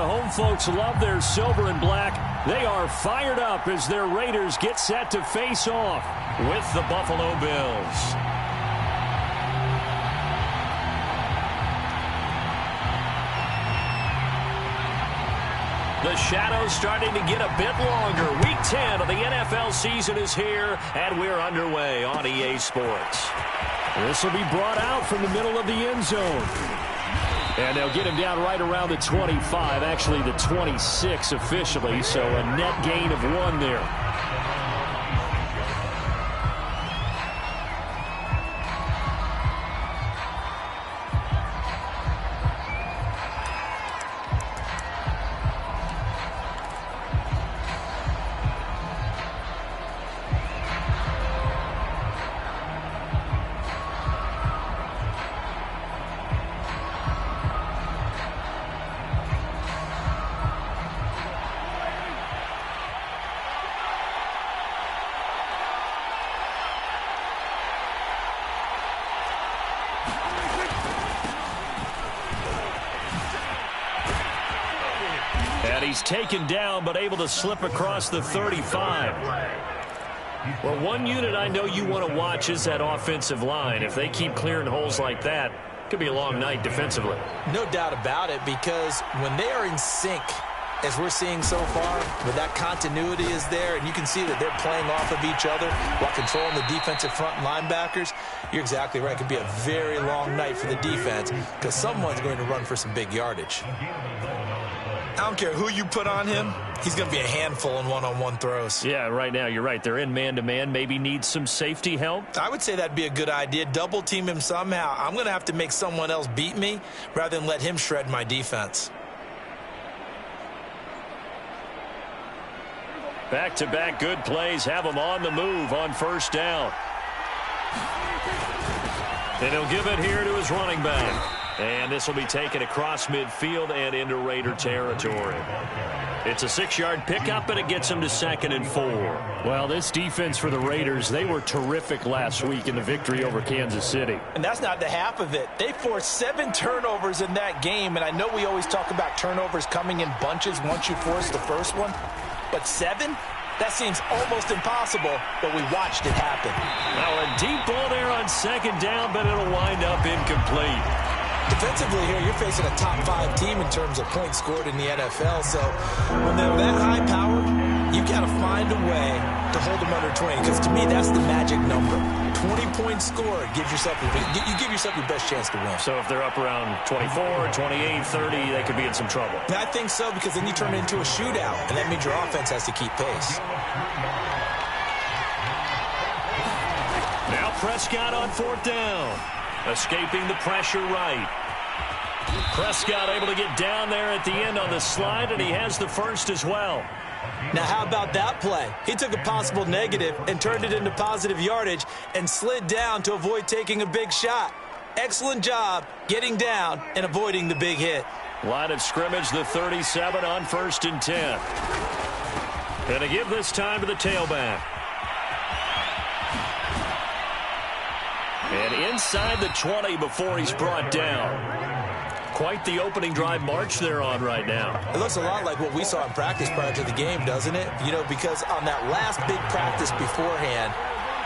home folks love their silver and black. They are fired up as their Raiders get set to face off with the Buffalo Bills. The shadow's starting to get a bit longer. Week 10 of the NFL season is here, and we're underway on EA Sports. This will be brought out from the middle of the end zone. And they'll get him down right around the 25, actually the 26 officially, so a net gain of 1 there. He's taken down, but able to slip across the 35. Well, one unit I know you want to watch is that offensive line. If they keep clearing holes like that, it could be a long night defensively. No doubt about it, because when they are in sync, as we're seeing so far, where that continuity is there, and you can see that they're playing off of each other while controlling the defensive front linebackers, you're exactly right. It could be a very long night for the defense because someone's going to run for some big yardage. I don't care who you put on him, he's going to be a handful in one-on-one throws. Yeah, right now you're right. They're in man-to-man. Maybe need some safety help. I would say that'd be a good idea. Double team him somehow. I'm going to have to make someone else beat me rather than let him shred my defense. Back-to-back good plays have him on the move on first down. And he'll give it here to his running back. And this will be taken across midfield and into Raider territory. It's a 6-yard pickup, and it gets him to 2nd and 4. Well, this defense for the Raiders, they were terrific last week in the victory over Kansas City. And that's not the half of it. They forced 7 turnovers in that game, and I know we always talk about turnovers coming in bunches once you force the first one. But 7? That seems almost impossible, but we watched it happen. Now a deep ball there on 2nd down, but it'll wind up incomplete. Defensively here, you're facing a top 5 team in terms of points scored in the NFL. So when they're that high powered, you got to find a way to hold them under 20. Because to me, that's the magic number. 20 points scored gives yourself you give yourself your best chance to win. So if they're up around 24, 28, 30, they could be in some trouble. I think so, because then you turn it into a shootout, and that means your offense has to keep pace. Now Prescott on 4th down. Escaping the pressure right. Prescott able to get down there at the end on the slide, and he has the first as well. Now, how about that play? He took a possible negative and turned it into positive yardage and slid down to avoid taking a big shot. Excellent job getting down and avoiding the big hit. Line of scrimmage, the 37 on 1st and 10. And to give this time to the tailback. And inside the 20 before he's brought down. Quite the opening drive march they're on right now. It looks a lot like what we saw in practice prior to the game, doesn't it? You know, because on that last big practice beforehand,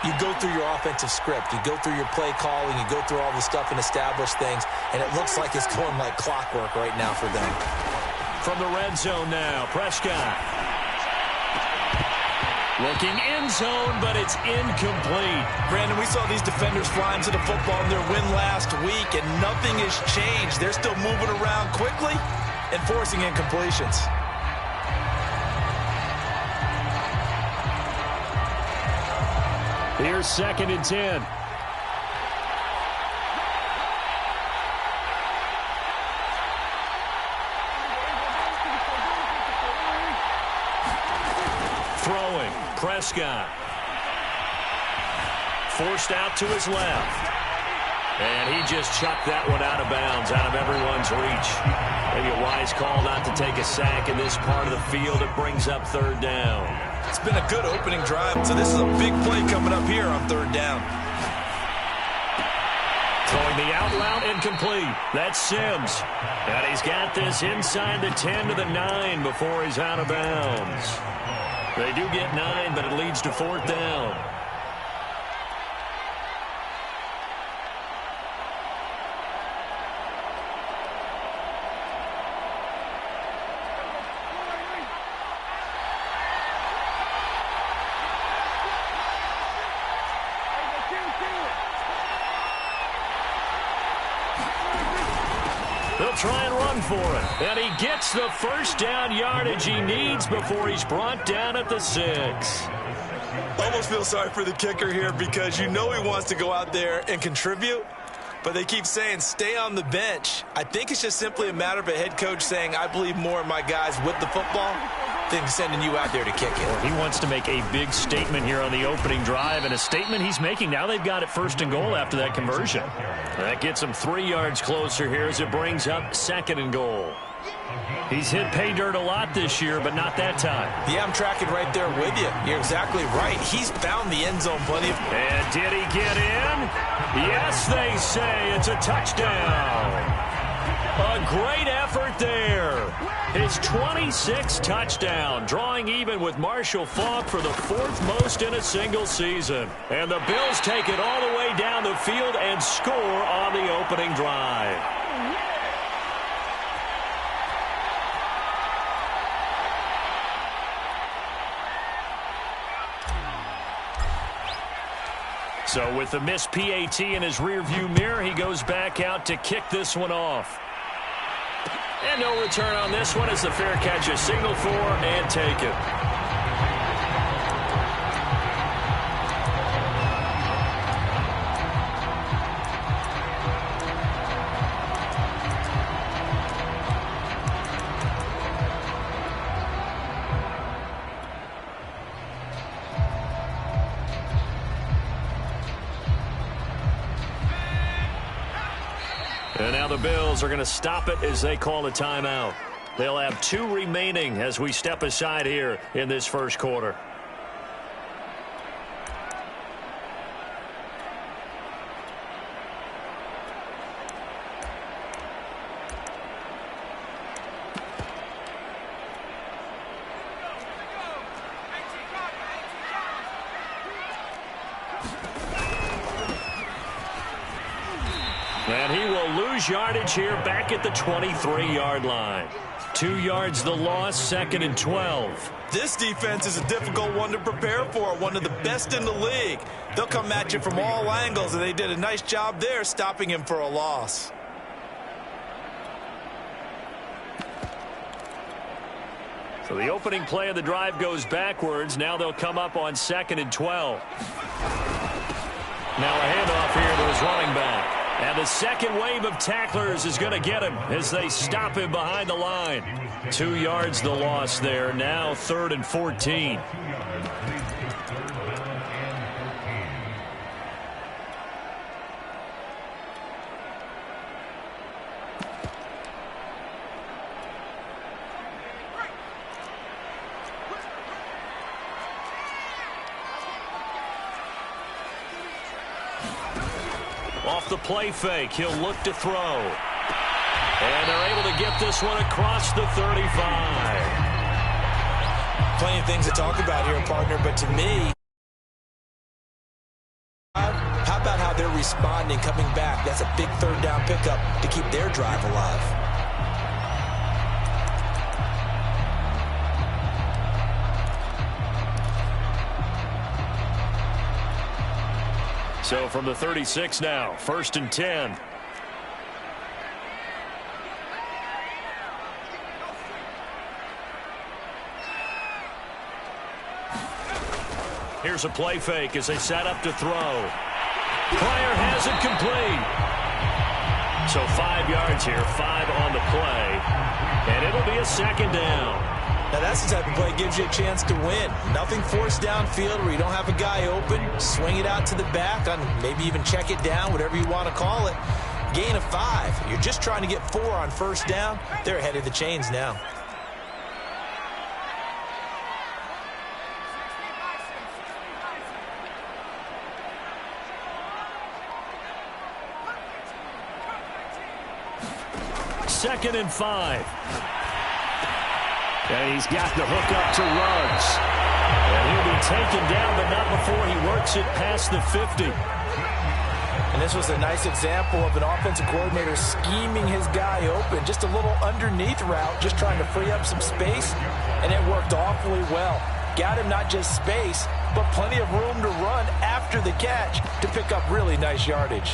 you go through your offensive script. You go through your play calling. You go through all the stuff and establish things. And it looks like it's going like clockwork right now for them. From the red zone now, Prescott. Looking end zone, but it's incomplete. Brandon, we saw these defenders flying to the football in their win last week, and nothing has changed. They're still moving around quickly and forcing incompletions. Here's 2nd and 10. Throwing, Prescott. Forced out to his left. And he just chucked that one out of bounds, out of everyone's reach. Maybe a wise call not to take a sack in this part of the field. It brings up 3rd down. It's been a good opening drive, so this is a big play coming up here on 3rd down. Throwing the Out route incomplete. That's Sims. And he's got this inside the 10 to the 9 before he's out of bounds. They do get 9, but it leads to 4th down. They'll try and run for it. And he gets the first down yardage he needs before he's brought down at the 6. Almost feel sorry for the kicker here because you know he wants to go out there and contribute, but they keep saying stay on the bench. I think it's just simply a matter of a head coach saying I believe more in my guys with the football than sending you out there to kick it. He wants to make a big statement here on the opening drive, and a statement he's making. Now they've got it 1st and goal after that conversion. That gets him 3 yards closer here as it brings up 2nd and goal. He's hit pay dirt a lot this year, but not that time. Yeah, I'm tracking right there with you. You're exactly right. He's found the end zone plenty. And did he get in? Yes, they say it's a touchdown. A great effort there. His 26th touchdown, drawing even with Marshall Faulk for the 4th most in a single season. And the Bills take it all the way down the field and score on the opening drive. So with the missed PAT in his rearview mirror, he goes back out to kick this one off. And no return on this one as the fair catch is signaled for and taken. And now the Bills are going to stop it as they call a timeout. They'll have 2 remaining as we step aside here in this first quarter. And he will lose yardage here back at the 23-yard line. 2 yards the loss, 2nd and 12. This defense is a difficult one to prepare for, one of the best in the league. They'll come at you from all angles, and they did a nice job there stopping him for a loss. So the opening play of the drive goes backwards. Now they'll come up on 2nd and 12. Now a handoff here to his running back. And the second wave of tacklers is going to get him as they stop him behind the line. 2 yards the loss there. Now 3rd and 14. Off the play fake, he'll look to throw. And they're able to get this one across the 35. Plenty of things to talk about here, partner, but to me, how about how they're responding, coming back? That's a big 3rd down pickup to keep their drive alive. So from the 36 now, 1st and 10. Here's a play fake as they set up to throw. Player has it complete. So 5 yards here, 5 on the play. And it'll be a 2nd down. Now, that's the type of play that gives you a chance to win. Nothing forced downfield where you don't have a guy open. Swing it out to the back, on maybe even check it down, whatever you want to call it. Gain of 5. You're just trying to get 4 on 1st down. They're ahead of the chains now. 2nd and 5. And he's got the hook up to Ruggs. And he'll be taken down, but not before he works it past the 50. And this was a nice example of an offensive coordinator scheming his guy open. Just a little underneath route, just trying to free up some space, and it worked awfully well. Got him not just space, but plenty of room to run after the catch to pick up really nice yardage.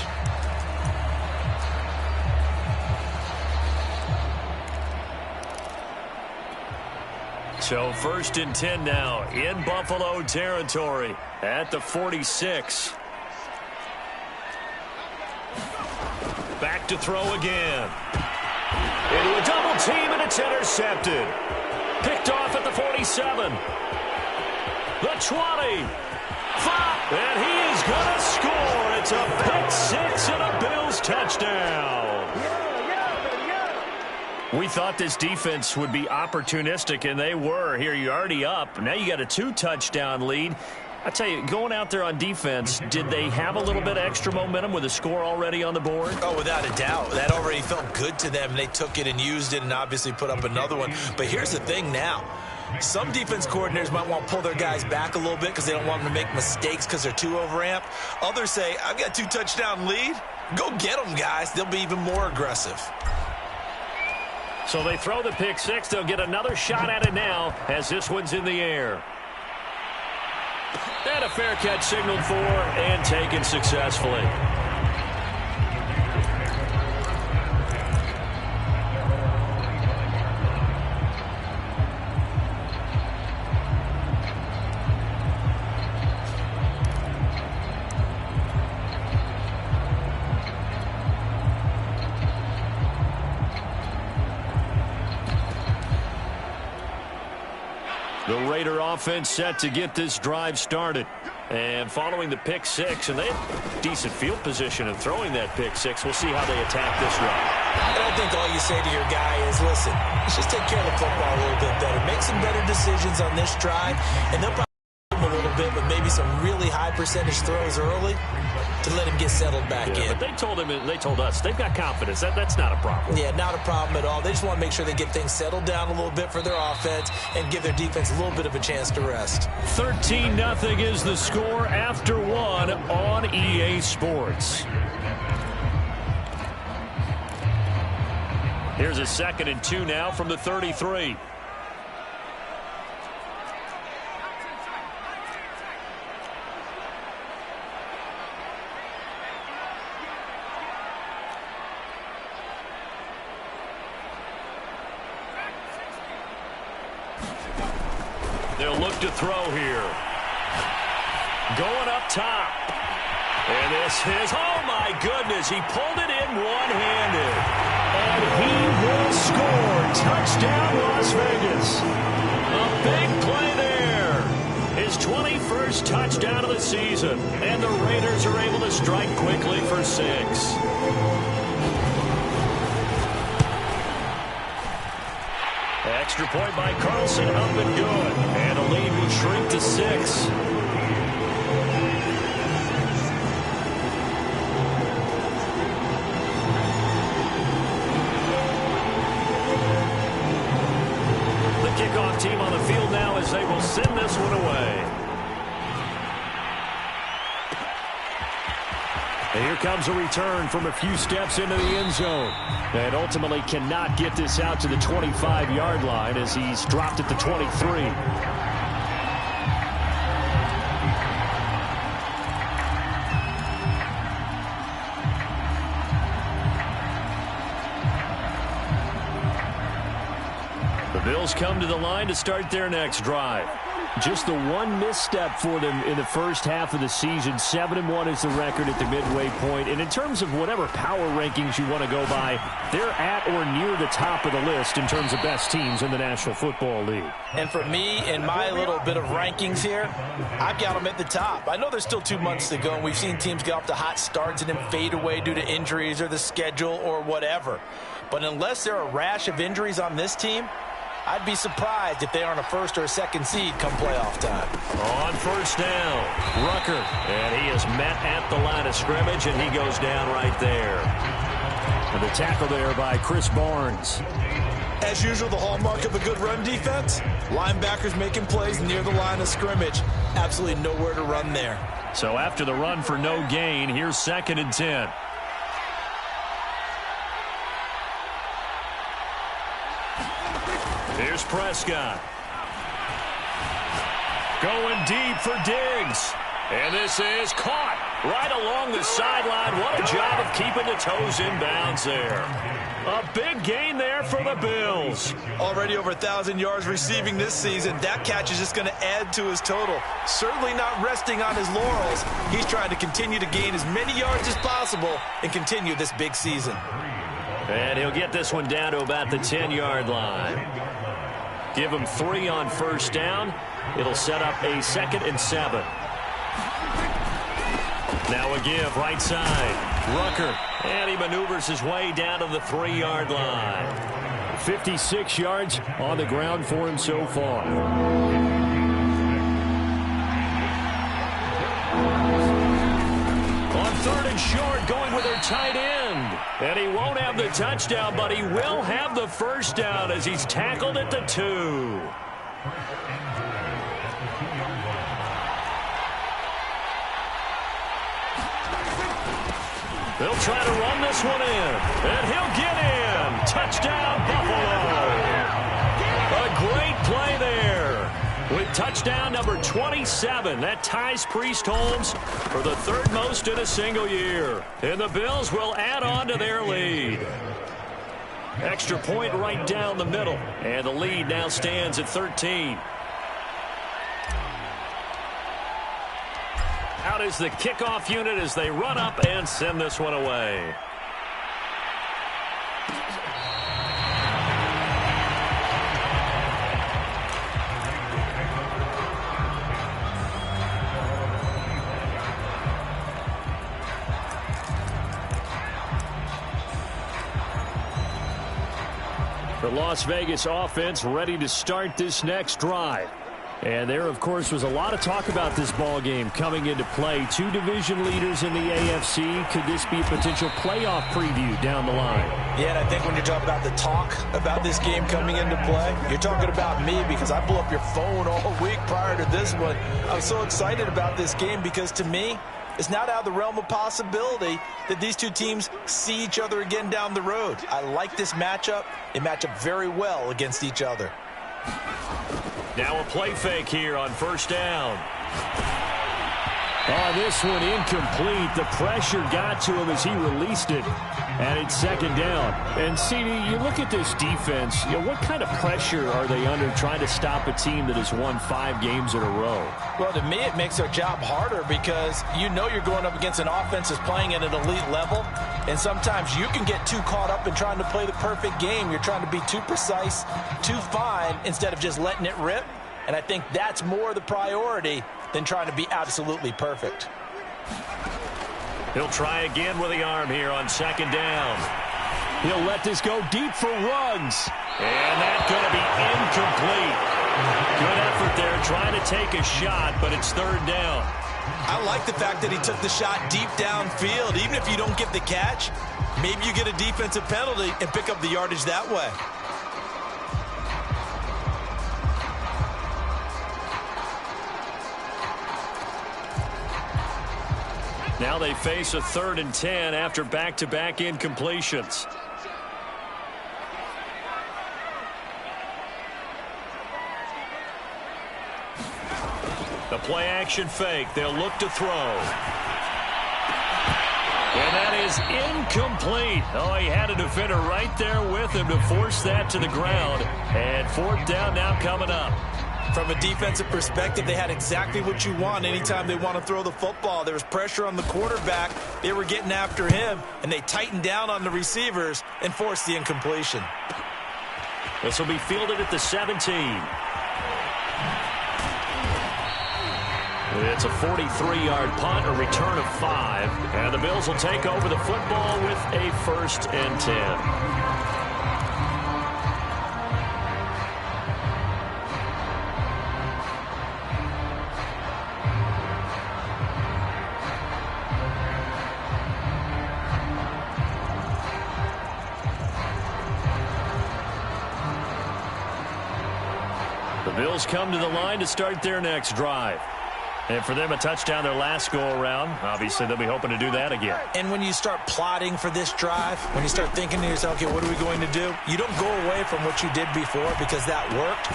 So 1st and 10 now in Buffalo territory at the 46. Back to throw again. Into a double team, and it's intercepted. Picked off at the 47. The 20. 5. And he is going to score. It's a pick 6 and a Bills touchdown. We thought this defense would be opportunistic, and they were. Here, you're already up. Now you got a 2-touchdown lead. I tell you, going out there on defense, did they have a little bit of extra momentum with a score already on the board? Oh, without a doubt. That already felt good to them. They took it and used it and obviously put up another one. But here's the thing now. Some defense coordinators might want to pull their guys back a little bit because they don't want them to make mistakes because they're too overamped. Others say, I've got 2-touchdown lead. Go get them, guys. They'll be even more aggressive. So they throw the pick 6. They'll get another shot at it now as this one's in the air. And a fair catch signaled for and taken successfully. The Raider offense set to get this drive started. And following the pick 6, and they have decent field position of throwing that pick 6. We'll see how they attack this drive. And I think all you say to your guy is, listen, let's just take care of the football a little bit better. Make some better decisions on this drive, and they'll probably give him a little bit, but maybe some really high percentage throws early to let him get settled back in. But they told him, they told us, they've got confidence. That's not a problem. Yeah, not a problem at all. They just want to make sure they get things settled down a little bit for their offense and give their defense a little bit of a chance to rest. 13-0 is the score after 1 on EA Sports. Here's a 2nd and 2 now from the 33. They'll look to throw here. Going up top. And this is, oh my goodness, he pulled it in one-handed. And he will score. Touchdown, Las Vegas. A big play there. His 21st touchdown of the season. And the Raiders are able to strike quickly for 6. Extra point by Carlson, up and good. And a lead will shrink to 6. The kickoff team on the field now as they will send this one away. And here comes a return from a few steps into the end zone. And ultimately cannot get this out to the 25-yard line as he's dropped at the 23. The Bills come to the line to start their next drive. Just the one misstep for them in the first half of the season. 7-1 is the record at the midway point. And in terms of whatever power rankings you want to go by, they're at or near the top of the list in terms of best teams in the National Football League. And for me, in my little bit of rankings here, I've got them at the top. I know there's still 2 months to go, and we've seen teams get off to hot starts and then fade away due to injuries or the schedule or whatever. But unless there are a rash of injuries on this team, I'd be surprised if they aren't a first or a second seed come playoff time. On first down, Rucker. And he is met at the line of scrimmage, and he goes down right there. And the tackle there by Chris Barnes. As usual, the hallmark of a good run defense, linebackers making plays near the line of scrimmage. Absolutely nowhere to run there. So after the run for no gain, here's 2nd and 10. Here's Prescott. Going deep for Diggs. And this is caught right along the sideline. What a job of keeping the toes in bounds there. A big gain there for the Bills. Already over 1,000 yards receiving this season. That catch is just going to add to his total. Certainly not resting on his laurels. He's trying to continue to gain as many yards as possible and continue this big season. And he'll get this one down to about the 10-yard line. Give him 3 on first down. It'll set up a 2nd and 7. Now a give, right side. Rucker. And he maneuvers his way down to the 3-yard line. 56 yards on the ground for him so far. On 3rd and short, going with their tight end. And he won't have the touchdown, but he will have the first down as he's tackled at the 2. They'll try to run this one in, and he'll get in. Touchdown, Buffalo. A great play there. With touchdown number 27, that ties Priest Holmes for the 3rd most in a single year. And the Bills will add on to their lead. Extra point right down the middle, and the lead now stands at 13. Out is the kickoff unit as they run up and send this one away. The Las Vegas offense ready to start this next drive. And there, of course, was a lot of talk about this ball game coming into play. 2 division leaders in the AFC. Could this be a potential playoff preview down the line? Yeah, and I think when you're talking about the talk about this game coming into play, you're talking about me because I blew up your phone all week prior to this one. I'm so excited about this game because, to me, it's not out of the realm of possibility that these two teams see each other again down the road. I like this matchup. They match up very well against each other. Now a play fake here on first down. Oh, this one incomplete. The pressure got to him as he released it. And it's 2nd down. And, CD, you look at this defense, what kind of pressure are they under trying to stop a team that has won 5 games in a row? Well, to me, it makes their job harder because you're going up against an offense that's playing at an elite level. And sometimes you can get too caught up in trying to play the perfect game. You're trying to be too precise, too fine, instead of just letting it rip. And I think that's more the priority than trying to be absolutely perfect. He'll try again with the arm here on 2nd down. He'll let this go deep for Ruggs. And that's going to be incomplete. Good effort there trying to take a shot, but it's 3rd down. I like the fact that he took the shot deep downfield. Even if you don't get the catch, maybe you get a defensive penalty and pick up the yardage that way. Now they face a 3rd and 10 after back-to-back incompletions. The play-action fake. They'll look to throw. And that is incomplete. Oh, he had a defender right there with him to force that to the ground. And 4th down now coming up. From a defensive perspective, they had exactly what you want anytime they want to throw the football. There was pressure on the quarterback. They were getting after him, and they tightened down on the receivers and forced the incompletion. This will be fielded at the 17. It's a 43-yard punt, a return of 5. And the Bills will take over the football with a 1st and 10. The Bills come to the line to start their next drive. And for them, a touchdown their last go-around. Obviously, they'll be hoping to do that again. And when you start plotting for this drive, when you start thinking to yourself, okay, what are we going to do? You don't go away from what you did before because that worked.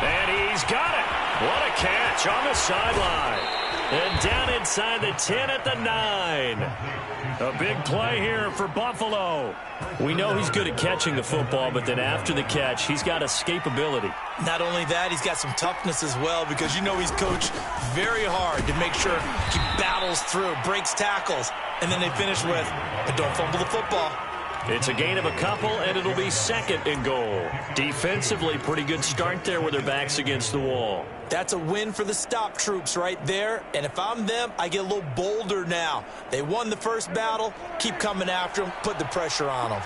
And he's got it. What a catch on the sideline. And down inside the 10 at the 9. A big play here for Buffalo. We know he's good at catching the football, but then after the catch, he's got escapability. Not only that, he's got some toughness as well because you know he's coached very hard to make sure he battles through, breaks tackles, and then they finish with, but don't fumble the football. It's a gain of a couple, and it'll be second and goal. Defensively, pretty good start there with their backs against the wall. That's a win for the stop troops right there, and if I'm them, I get a little bolder now. They won the first battle, keep coming after them, put the pressure on them.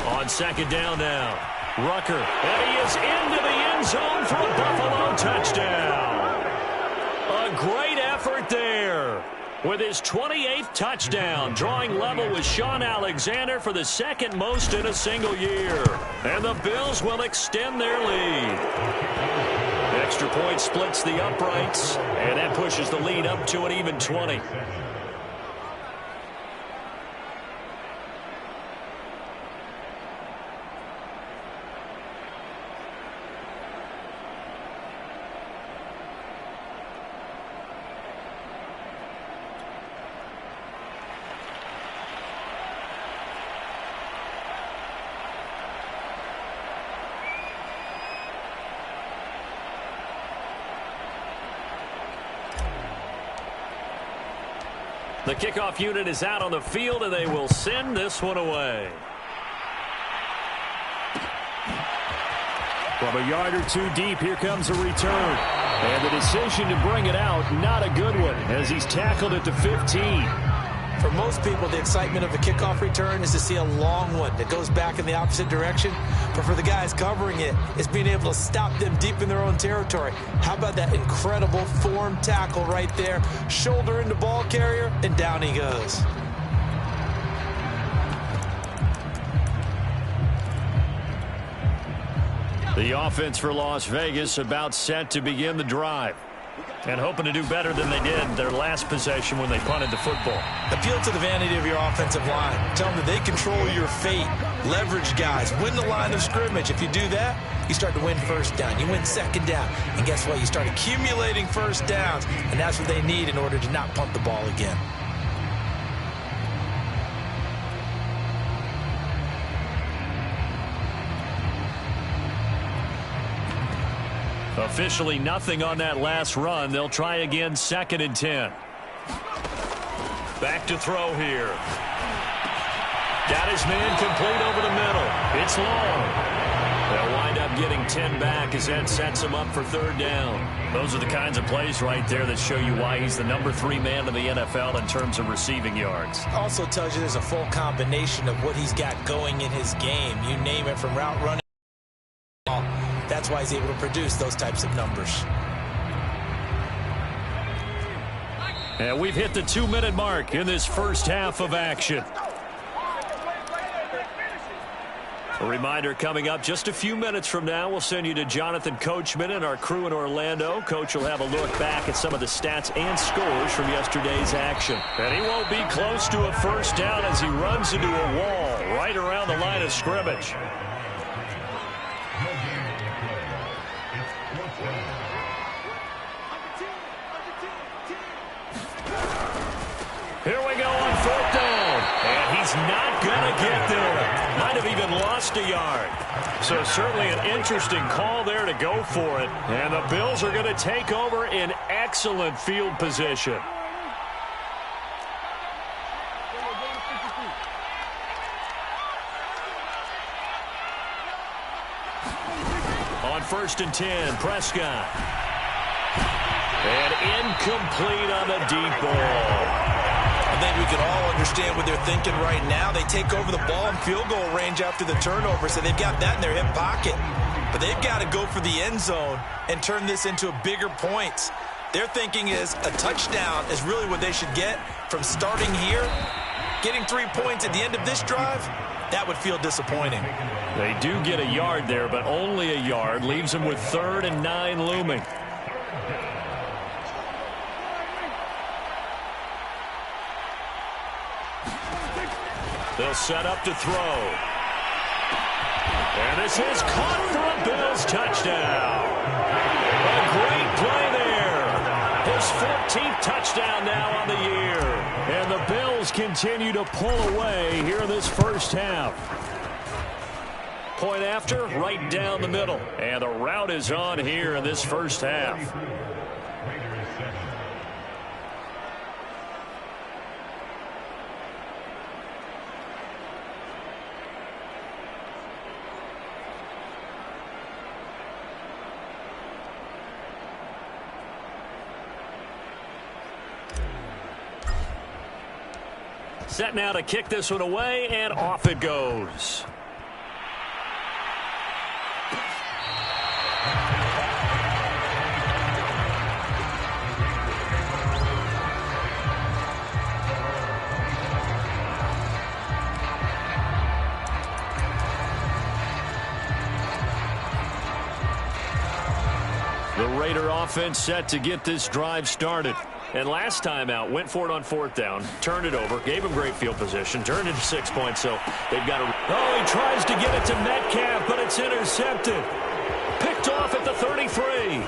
On second down now, Rucker, and he is into the end zone for a Buffalo touchdown. A great effort there. With his 28th touchdown, drawing level with Sean Alexander for the second most in a single year. And the Bills will extend their lead. Extra point splits the uprights, and that pushes the lead up to an even 20. The kickoff unit is out on the field, and they will send this one away. From a yard or two deep, here comes a return. And the decision to bring it out, not a good one, as he's tackled at the 15. For most people, the excitement of a kickoff return is to see a long one that goes back in the opposite direction. But for the guys covering it, it's being able to stop them deep in their own territory. How about that incredible form tackle right there? Shoulder into ball carrier, and down he goes. The offense for Las Vegas about set to begin the drive. And hoping to do better than they did their last possession when they punted the football. Appeal to the vanity of your offensive line. Tell them that they control your fate. Leverage guys. Win the line of scrimmage. If you do that, you start to win first down. You win second down. And guess what? You start accumulating first downs. And that's what they need in order to not punt the ball again. Officially nothing on that last run. They'll try again, second and 10. Back to throw here. Got his man complete over the middle. It's long. They'll wind up getting 10 back as that sets him up for third down. Those are the kinds of plays right there that show you why he's the number 3 man in the NFL in terms of receiving yards. Also tells you there's a full combination of what he's got going in his game. You name it, from route running. That's why he's able to produce those types of numbers. And we've hit the 2-minute mark in this first half of action. A reminder coming up just a few minutes from now. We'll send you to Jonathan Coachman and our crew in Orlando. Coach will have a look back at some of the stats and scores from yesterday's action. And he won't be close to a first down as he runs into a wall right around the line of scrimmage. Here we go on fourth down. And he's not going to get there. Might have even lost a yard. So certainly an interesting call there to go for it. And the Bills are going to take over in excellent field position. On first and 10, Prescott. And incomplete on the deep ball. I think we can all understand what they're thinking right now. They take over the ball in field goal range after the turnover, so they've got that in their hip pocket. But they've got to go for the end zone and turn this into a bigger points. Their thinking is a touchdown is really what they should get from starting here. Getting 3 points at the end of this drive, that would feel disappointing. They do get a yard there, but only a yard. Leaves them with 3rd and 9 looming. They'll set up to throw. And this is caught for a Bills touchdown. A great play there. His 14th touchdown now on the year. And the Bills continue to pull away here in this first half. Point after, right down the middle. And the route is on here in this first half. Set now to kick this one away, and off it goes. The Raider offense set to get this drive started. And last time out, went for it on 4th down, turned it over, gave him great field position, turned it to 6 points, so they've got to... Oh, he tries to get it to Metcalf, but it's intercepted. Picked off at the 33. And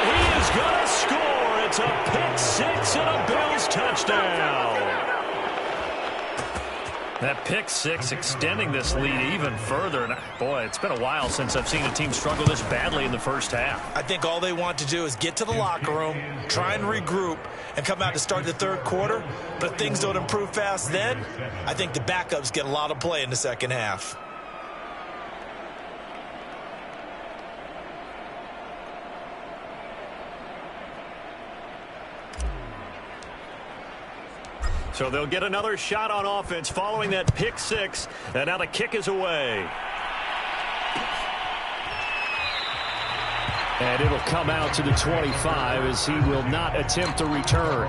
he is going to score. It's a pick 6 and a Bills touchdown. That pick 6 extending this lead even further. And boy, it's been a while since I've seen a team struggle this badly in the first half. I think all they want to do is get to the locker room, try and regroup, and come out to start the 3rd quarter. But if things don't improve fast then, I think the backups get a lot of play in the second half. So they'll get another shot on offense following that pick 6. And now the kick is away. And it'll come out to the 25 as he will not attempt to return.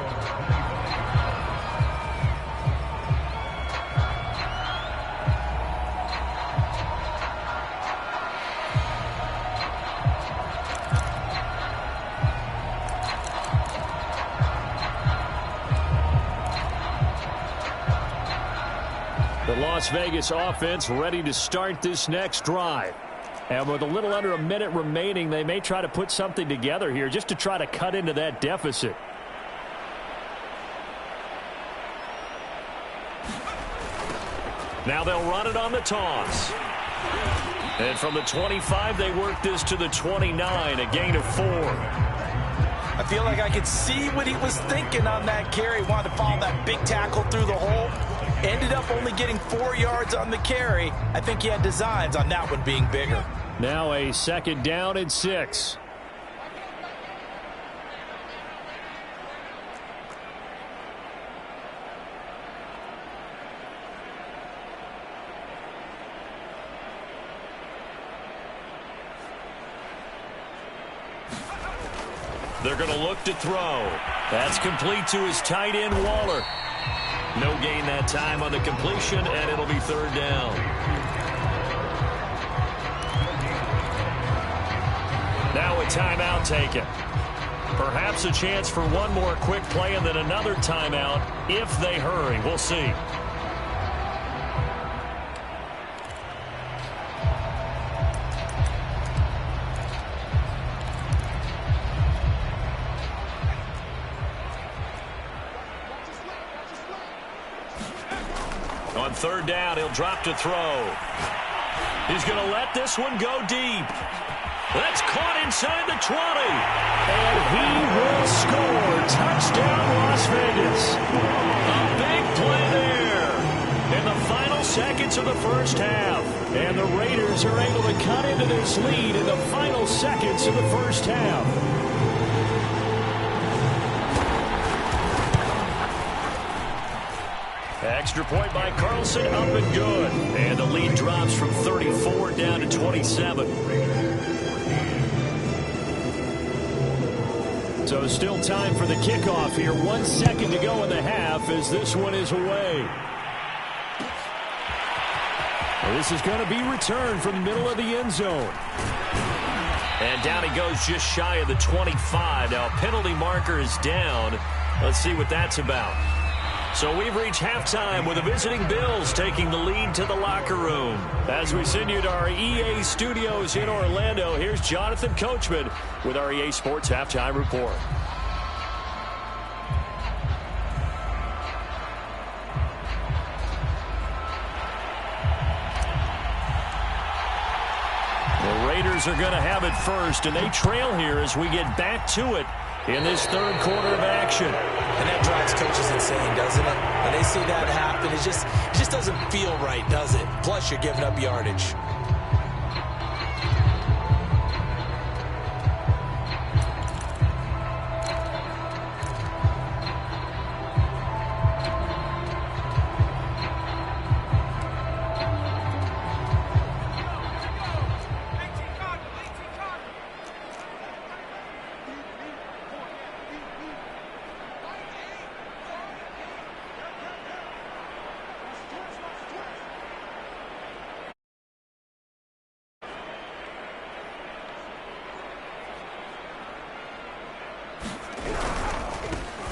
The Las Vegas offense ready to start this next drive. And with a little under a minute remaining, they may try to put something together here just to try to cut into that deficit. Now they'll run it on the toss. And from the 25, they work this to the 29, a gain of 4. I feel like I could see what he was thinking on that carry. Wanted to follow that big tackle through the hole. Ended up only getting 4 yards on the carry. I think he had designs on that one being bigger. Now a 2nd down and 6. They're going to look to throw. That's complete to his tight end, Waller. No gain that time on the completion, and it'll be 3rd down. Now a timeout taken. Perhaps a chance for one more quick play and then another timeout if they hurry. We'll see. On 3rd down, he'll drop to throw. He's going to let this one go deep. That's caught inside the 20. And he will score. Touchdown, Las Vegas. A big play there in the final seconds of the first half. And the Raiders are able to cut into this lead in the final seconds of the first half. Extra point by Carlson, up and good. And the lead drops from 34 down to 27. So still time for the kickoff here. 1 second to go in the half as this one is away. This is going to be returned from the middle of the end zone. And down he goes just shy of the 25. Now a penalty marker is down. Let's see what that's about. So we've reached halftime with the visiting Bills taking the lead to the locker room. As we send you to our EA studios in Orlando, here's Jonathan Coachman with our EA Sports Halftime Report. The Raiders are going to have it first, and they trail here as we get back to it in this third quarter of action. And that drives coaches insane, doesn't it? When they see that happen, it just doesn't feel right, does it? Plus, you're giving up yardage.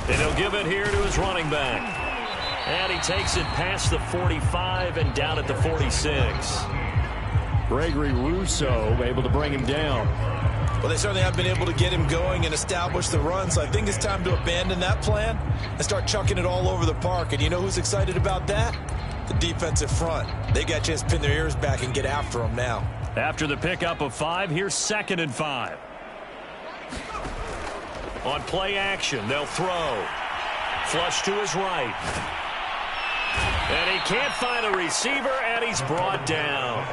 And he'll give it here to his running back. And he takes it past the 45 and down at the 46. Gregory Rousseau able to bring him down. Well, they certainly have been able to get him going and establish the run, so I think it's time to abandon that plan and start chucking it all over the park. And you know who's excited about that? The defensive front. They got a chance to pin their ears back and get after him now. After the pickup of 5, here's 2nd and 5. On play action, they'll throw. Flush to his right. And he can't find a receiver, and he's brought down.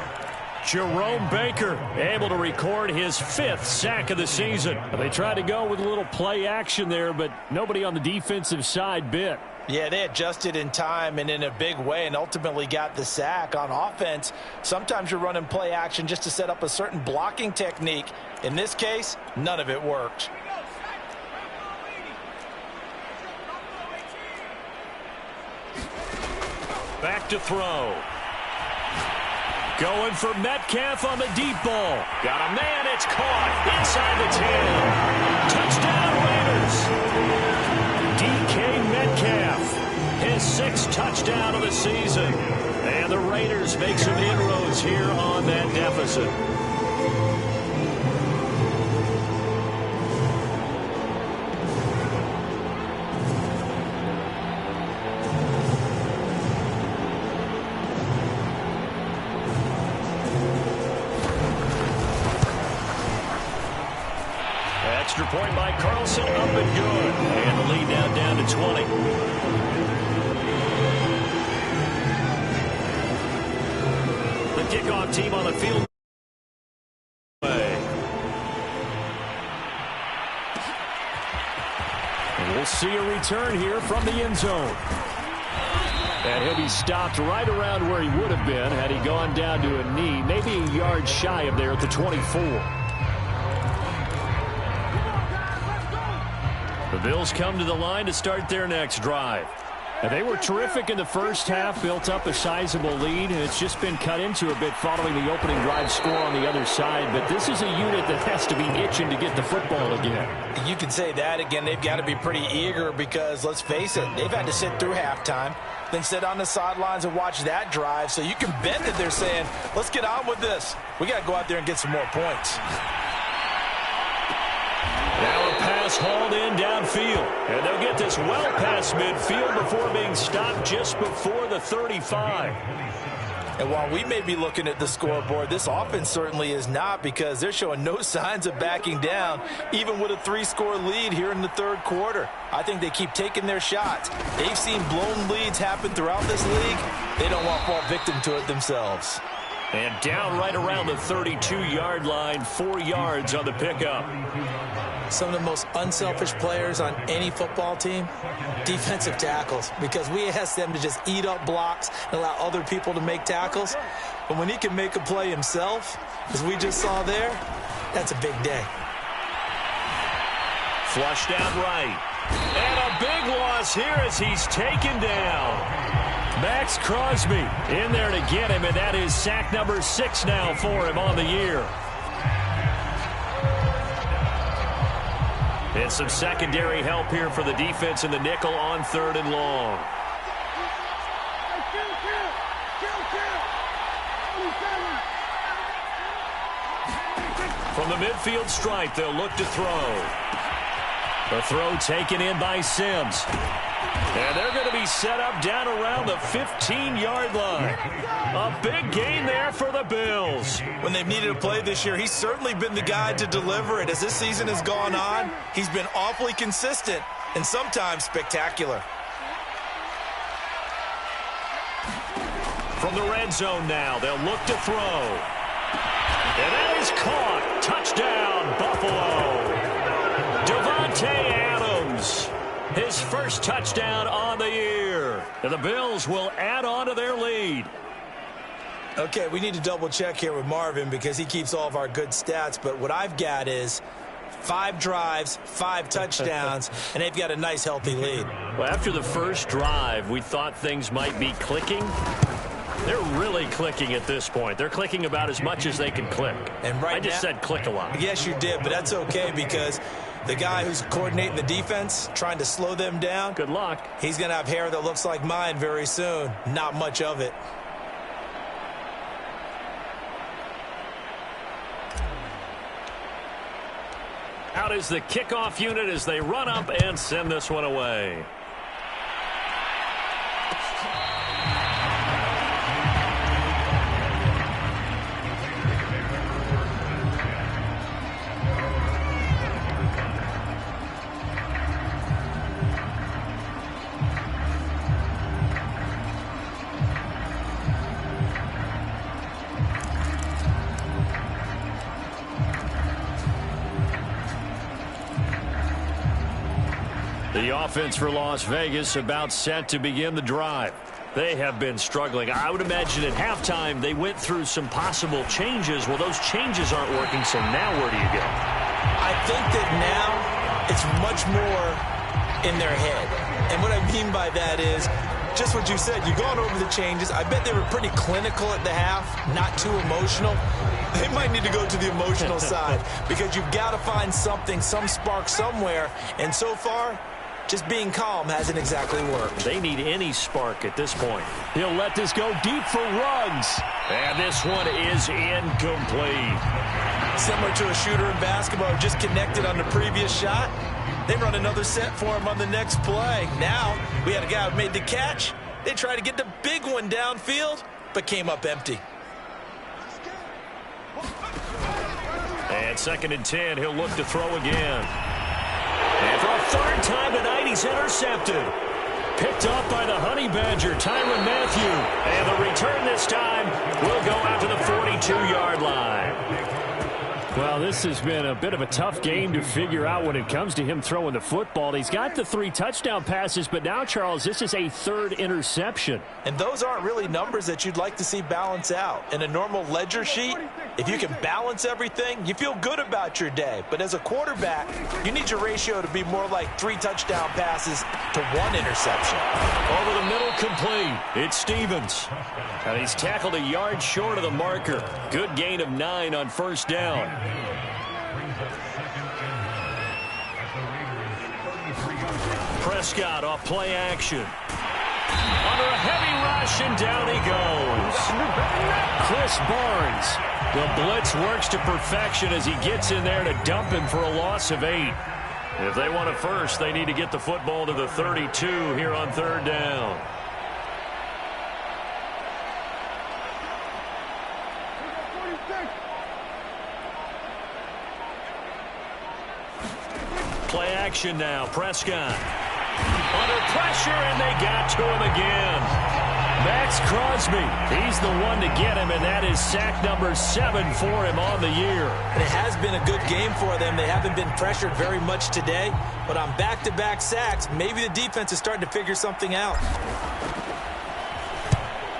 Jerome Baker able to record his 5th sack of the season. They tried to go with a little play action there, but nobody on the defensive side bit. Yeah, they adjusted in time and in a big way and ultimately got the sack. On offense, sometimes you're running play action just to set up a certain blocking technique. In this case, none of it worked. Back to throw. Going for Metcalf on the deep ball. Got a man, it's caught inside the 10. Touchdown, Raiders. DK Metcalf, his 6th touchdown of the season. And the Raiders make some inroads here on that deficit. Extra point by Carlson, up and good. And the lead now down to 20. The kickoff team on the field. And we'll see a return here from the end zone. And he'll be stopped right around where he would have been had he gone down to a knee, maybe a yard shy of there at the 24. The Bills come to the line to start their next drive. And they were terrific in the first half, built up a sizable lead, and it's just been cut into a bit following the opening drive score on the other side. But this is a unit that has to be itching to get the football again. You can say that again. They've got to be pretty eager because, let's face it, they've had to sit through halftime, then sit on the sidelines and watch that drive. So you can bet that they're saying, let's get on with this. We got to go out there and get some more points. Now a pass hauled in downfield. And they'll get this well past midfield before being stopped just before the 35. And while we may be looking at the scoreboard, this offense certainly is not, because they're showing no signs of backing down, even with a 3-score lead here in the third quarter. I think they keep taking their shots. They've seen blown leads happen throughout this league. They don't want to fall victim to it themselves. And down right around the 32-yard line, 4 yards on the pickup. Some of the most unselfish players on any football team, defensive tackles, because we ask them to just eat up blocks and allow other people to make tackles. But when he can make a play himself, as we just saw there, that's a big day. Flushed out right. And a big loss here as he's taken down. Max Crosby in there to get him, and that is sack number 6 now for him on the year. And some secondary help here for the defense in the nickel on 3rd and long. From the midfield stripe, they'll look to throw. The throw taken in by Sims. And they're going to be set up down around the 15-yard line. A big gain there for the Bills. When they've needed a play this year, he's certainly been the guy to deliver it. As this season has gone on, he's been awfully consistent and sometimes spectacular. From the red zone now, they'll look to throw. And that is caught. Touchdown, Buffalo. Devontae Adams. His first touchdown on the year. And the Bills will add on to their lead. Okay, we need to double check here with Marvin because he keeps all of our good stats. But what I've got is 5 drives, 5 touchdowns, and they've got a nice, healthy lead. Well, after the first drive, we thought things might be clicking. They're really clicking at this point. They're clicking about as much as they can click. And right I just said click a lot. Yes, you did, but that's okay because the guy who's coordinating the defense, trying to slow them down. Good luck. He's going to have hair that looks like mine very soon. Not much of it. Out is the kickoff unit as they run up and send this one away. The offense for Las Vegas about set to begin the drive. They have been struggling. I would imagine at halftime they went through some possible changes. Well, those changes aren't working, so now where do you go? I think that now it's much more in their head. And what I mean by that is just what you said. You've gone over the changes. I bet they were pretty clinical at the half, not too emotional. They might need to go to the emotional side because you've got to find something, some spark somewhere. And so far, just being calm hasn't exactly worked. They need any spark at this point. He'll let this go deep for Ruggs. And this one is incomplete. Similar to a shooter in basketball who just connected on the previous shot. They run another set for him on the next play. Now, we had a guy who made the catch. They tried to get the big one downfield, but came up empty. And 2nd and 10, he'll look to throw again. And for a 3rd time tonight, he's intercepted. Picked up by the Honey Badger, Tyrann Mathieu. And the return this time will go out to the 42-yard line. Well, this has been a bit of a tough game to figure out when it comes to him throwing the football. He's got the 3 touchdown passes, but now, Charles, this is a 3rd interception. And those aren't really numbers that you'd like to see balance out. In a normal ledger sheet, if you can balance everything, you feel good about your day. But as a quarterback, you need your ratio to be more like 3 touchdown passes to 1 interception. Over the middle, complete. It's Stevens. And he's tackled a yard short of the marker. Good gain of 9 on 1st down. Prescott off play action. Under a heavy rush, and down he goes. Chris Barnes. The blitz works to perfection as he gets in there to dump him for a loss of 8. If they want a first, they need to get the football to the 32 here on 3rd down. Play action now. Prescott. Under pressure, and they got to him again. Max Crosby. He's the one to get him, and that is sack number 7 for him on the year. And it has been a good game for them. They haven't been pressured very much today, but on back-to-back sacks, maybe the defense is starting to figure something out.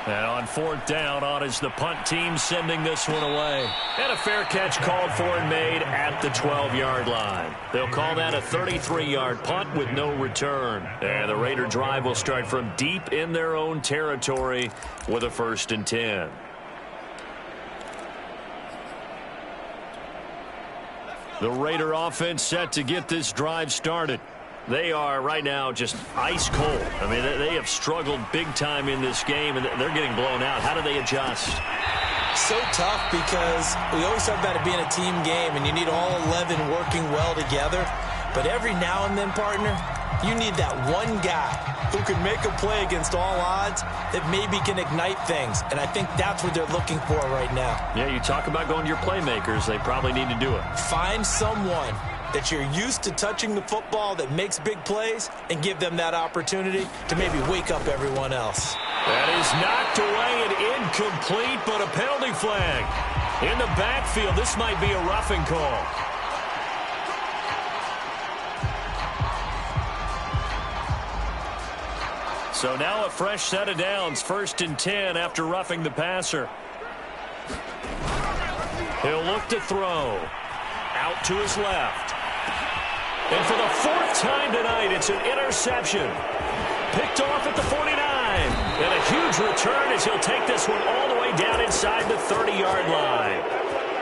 And on fourth down, on is the punt team sending this one away. And a fair catch called for and made at the 12-yard line. They'll call that a 33-yard punt with no return. And the Raider drive will start from deep in their own territory with a 1st and 10. The Raider offense set to get this drive started. They are right now just ice cold. I mean, they have struggled big time in this game, and they're getting blown out. How do they adjust? So tough because we always talk about it being a team game, and you need all 11 working well together. But every now and then, partner, you need that one guy who can make a play against all odds that maybe can ignite things. And I think that's what they're looking for right now. Yeah, you talk about going to your playmakers. They probably need to do it. Find someone that you're used to touching the football that makes big plays and give them that opportunity to maybe wake up everyone else. That is knocked away and incomplete, but a penalty flag. In the backfield, this might be a roughing call. So now a fresh set of downs, 1st and 10 after roughing the passer. He'll look to throw. Out to his left. And for the 4th time tonight, it's an interception. Picked off at the 49. And a huge return as he'll take this one all the way down inside the 30-yard line.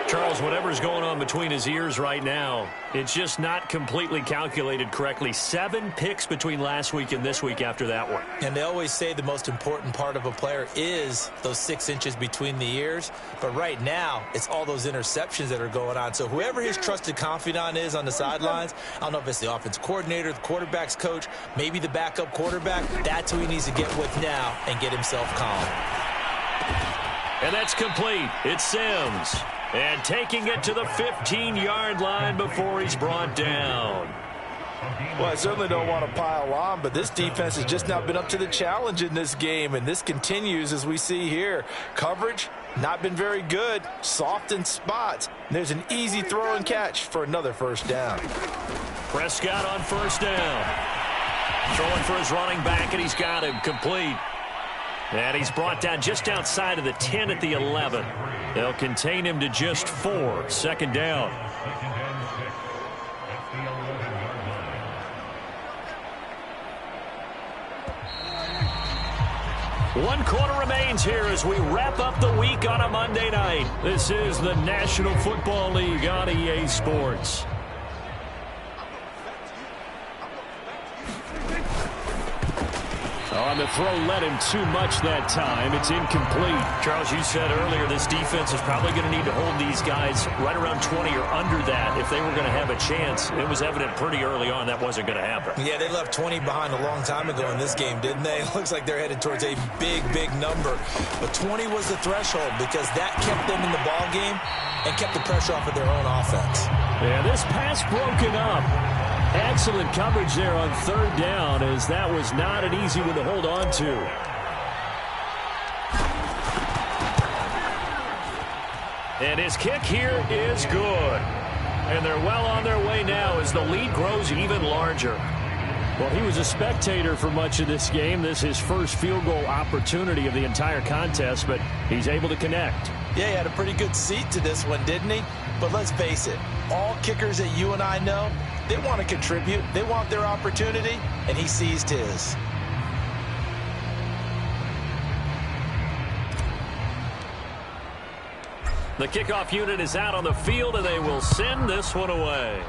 Charles, whatever's going on between his ears right now, it's just not completely calculated correctly. 7 picks between last week and this week after that one. And they always say the most important part of a player is those 6 inches between the ears. But right now, it's all those interceptions that are going on. So whoever his trusted confidant is on the sidelines, I don't know if it's the offense coordinator, the quarterback's coach, maybe the backup quarterback, that's who he needs to get with now and get himself calm. And that's complete. It's Sims. And taking it to the 15-yard line before he's brought down. Well, I certainly don't want to pile on, but this defense has just not been up to the challenge in this game, and this continues as we see here. Coverage, not been very good, soft in spots. There's an easy throw and catch for another 1st down. Prescott on 1st down. Throwing for his running back, and he's got him complete. And he's brought down just outside of the 10 at the 11. They'll contain him to just 4. 2nd down. One quarter remains here as we wrap up the week on a Monday night. This is the National Football League on EA Sports. On the throw, led him too much that time. It's incomplete. Charles, you said earlier this defense is probably going to need to hold these guys right around 20 or under that if they were going to have a chance. It was evident pretty early on that wasn't going to happen. Yeah, they left 20 behind a long time ago in this game, didn't they? It looks like they're headed towards a big, big number. But 20 was the threshold because that kept them in the ball game and kept the pressure off of their own offense. Yeah, this pass broken up. Excellent coverage there on 3rd down, as that was not an easy one to hold on to. And his kick here is good. And they're well on their way now as the lead grows even larger. Well, he was a spectator for much of this game. This is his first field goal opportunity of the entire contest, but he's able to connect. Yeah, he had a pretty good seat to this one, didn't he? But let's face it, all kickers that you and I know, they want to contribute. They want their opportunity, and he seized his. The kickoff unit is out on the field, and they will send this one away.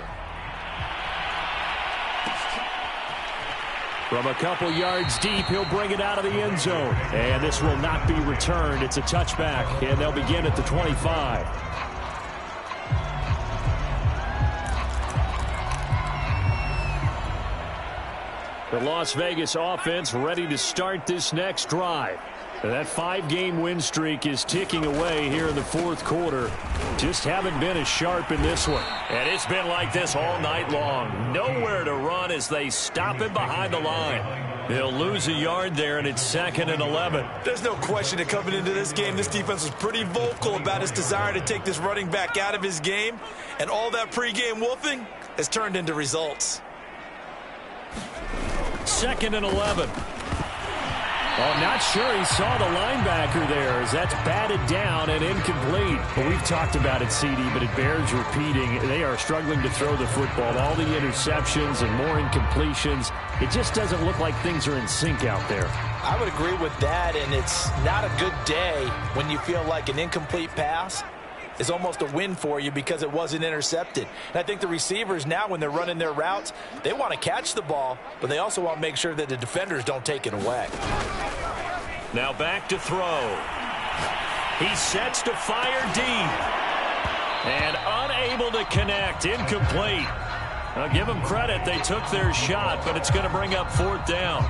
From a couple yards deep, he'll bring it out of the end zone. And this will not be returned. It's a touchback, and they'll begin at the 25. The Las Vegas offense ready to start this next drive. That 5-game win streak is ticking away here in the 4th quarter. Just haven't been as sharp in this one. And it's been like this all night long. Nowhere to run as they stop him behind the line. They'll lose a yard there, and it's 2nd and 11. There's no question that coming into this game, this defense was pretty vocal about its desire to take this running back out of his game. And all that pregame wolfing has turned into results. 2nd and 11. Oh, not sure he saw the linebacker there as that's batted down and incomplete. Well, we've talked about it, CD, but it bears repeating. They are struggling to throw the football. All the interceptions and more incompletions. It just doesn't look like things are in sync out there. I would agree with that, and it's not a good day when you feel like an incomplete pass is almost a win for you because it wasn't intercepted. And I think the receivers now, when they're running their routes, they want to catch the ball, but they also want to make sure that the defenders don't take it away. Now back to throw. He sets to fire deep. And unable to connect. Incomplete. I'll give them credit. They took their shot, but it's going to bring up 4th down.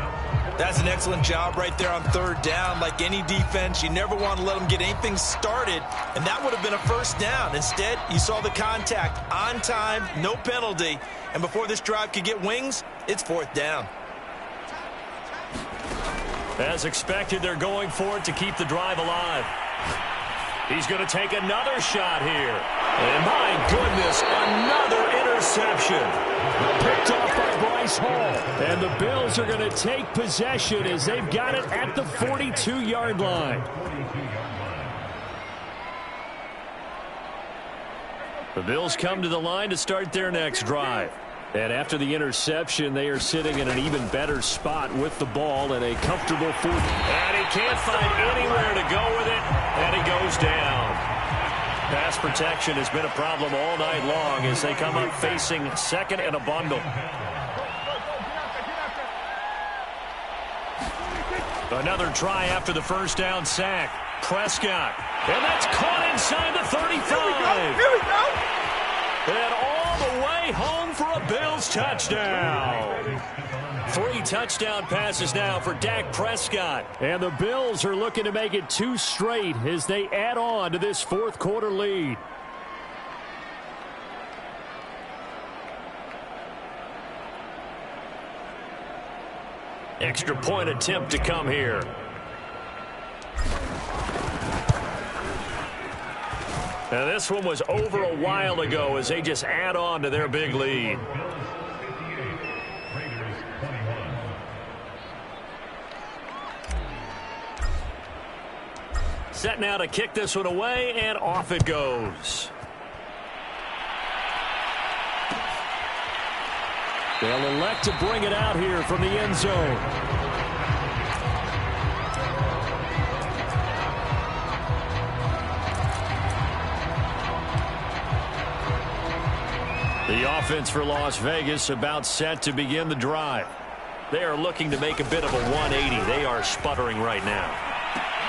That's an excellent job right there on 3rd down. Like any defense, you never want to let them get anything started, and that would have been a 1st down. Instead, you saw the contact on time, no penalty, and before this drive could get wings, it's 4th down. As expected, they're going for it to keep the drive alive. He's going to take another shot here. And my goodness, another interception. Picked off by Bryce Hall. And the Bills are going to take possession as they've got it at the 42-yard line. The Bills come to the line to start their next drive. And after the interception, they are sitting in an even better spot with the ball in a comfortable 4th. And he can't find anywhere to go with it, and he goes down. Pass protection has been a problem all night long as they come up facing 2nd and a bundle. Another try after the 1st down sack. Prescott. And that's caught inside the 35. Here we go. And all the way home for a Bills touchdown. 3 touchdown passes now for Dak Prescott. And the Bills are looking to make it 2 straight as they add on to this 4th quarter lead. Extra point attempt to come here. Now this one was over a while ago as they just add on to their big lead. Set now to kick this one away, and off it goes. They'll elect to bring it out here from the end zone. The offense for Las Vegas about set to begin the drive. They are looking to make a bit of a 180. They are sputtering right now.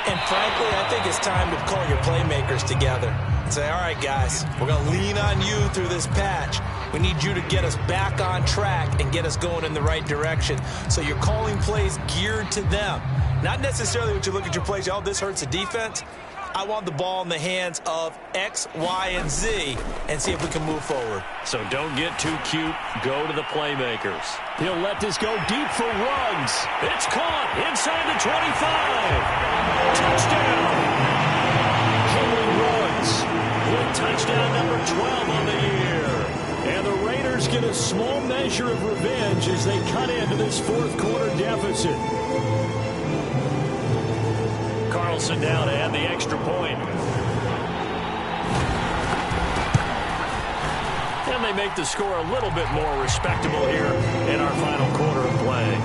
And frankly, I think it's time to call your playmakers together and say, all right, guys, we're going to lean on you through this patch. We need you to get us back on track and get us going in the right direction. So you're calling plays geared to them. Not necessarily what you look at your plays, oh, this hurts the defense. I want the ball in the hands of X, Y, and Z and see if we can move forward. So don't get too cute. Go to the playmakers. He'll let this go deep for Ruggs. It's caught inside the 25. Touchdown. Jalen Ruggs with touchdown number 12 on the year. And the Raiders get a small measure of revenge as they cut into this 4th quarter deficit. Carlson down to add the extra point. And they make the score a little bit more respectable here in our final quarter of play.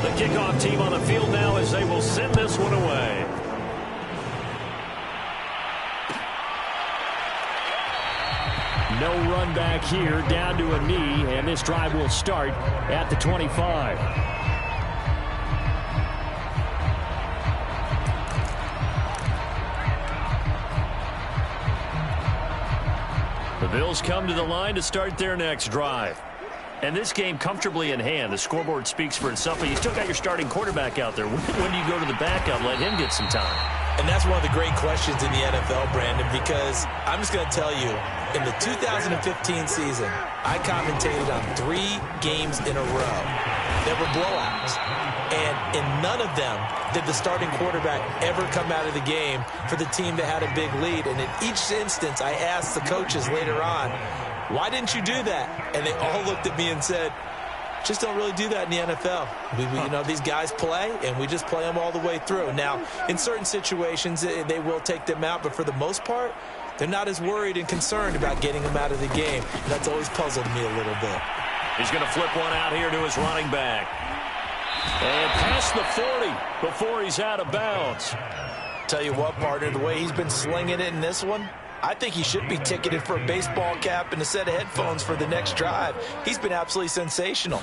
The kickoff team on the field now as they will send this one away. No run back here, down to a knee, and this drive will start at the 25. The Bills come to the line to start their next drive. And this game comfortably in hand. The scoreboard speaks for itself, but you still got your starting quarterback out there. When do you go to the backup, let him get some time? And that's one of the great questions in the NFL, Brandon, because I'm just going to tell you, in the 2015 season, I commentated on 3 games in a row. that were blowouts. And in none of them did the starting quarterback ever come out of the game for the team that had a big lead. And in each instance, I asked the coaches later on, why didn't you do that? And they all looked at me and said, just don't really do that in the NFL. You know, these guys play, and we just play them all the way through. Now, in certain situations, they will take them out, but for the most part, they're not as worried and concerned about getting them out of the game. And that's always puzzled me a little bit. He's going to flip one out here to his running back. And past the 40 before he's out of bounds. Tell you what, partner, the way he's been slinging it in this one, I think he should be ticketed for a baseball cap and a set of headphones for the next drive. He's been absolutely sensational.